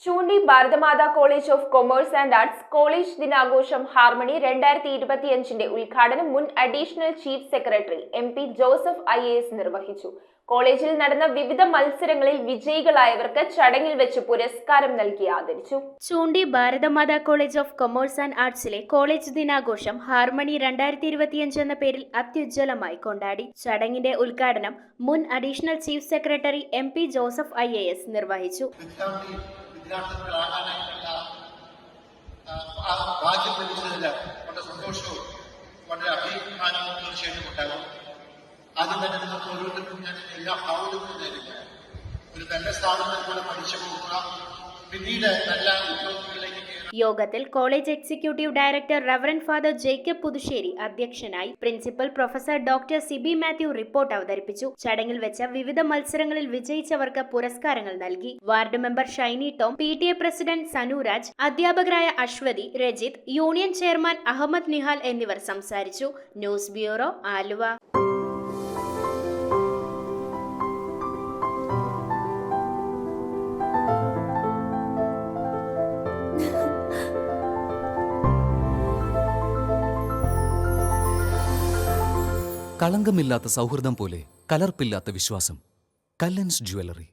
ചൂണ്ടി Bharatamata college of commerce and arts college ദിനാഘോഷം harmony 2025 ഉദ്ഘാടനം മുൻ additional chief secretary MP Joseph IAS നിർവഹിച്ചു. കോളേജിൽ നടന്ന വിവിധ മത്സരങ്ങളിൽ വിജയികളായവർക്ക് ചടങ്ങിൽ വെച്ച് പുരസ്കാരം നൽകി ആദരിച്ചു. ചൂണ്ടി Bharatamata college of commerce and ആർട്സിലെ കോളേജ് ദിനാഘോഷം ഹാർമണി 2025 എന്ന പേരിൽ അത്യുജ്വലമായി കൊണ്ടാടി. ചടങ്ങിന്റെ ഉദ്ഘാടനം മുൻ additional chief secretary MP Joseph IAS നിർവഹിച്ചു. ഭാഗ്യം ലഭിച്ചതിൽ വളരെ സന്തോഷവും വളരെ അഭിമാനവും തീർച്ചയായിട്ടും ഉണ്ടാകും. ആദ്യം തന്നെ നിങ്ങൾക്ക് ഓരോരുത്തർക്കും ഞാൻ എല്ലാ ഭാവങ്ങളും നേരിടുക. ഒരു നല്ല സ്ഥാപനത്തിൽ കൂടെ പഠിച്ചു പോകുക, പിന്നീട് നല്ല ഉദ്യോഗങ്ങളിലേക്ക്. യോഗത്തിൽ college executive director reverend father Jacob Puthussery അധ്യക്ഷനായി. Principal professor doctor Siby Mathew report അവതരിപ്പിച്ചു. ചടങ്ങിൽ വെച്ച വിവിധ മത്സരങ്ങളിൽ വിജയിച്ചവർക്ക് പുരസ്കാരങ്ങൾ നൽകി. Ward member Shiny Tom, PTA president Sanuraj, അധ്യാപകരായ അശ്വതി, രജിത്, യൂണിയൻ ചെയർമാൻ അഹമ്മദ് നിഹാൽ എന്നിവർ സംസാരിച്ചു. News bureau, Aluva. കളങ്കമില്ലാത്ത സൗഹൃദം പോലെ കലർപ്പില്ലാത്ത വിശ്വാസം. കല്ലൻസ് ജ്വല്ലറി.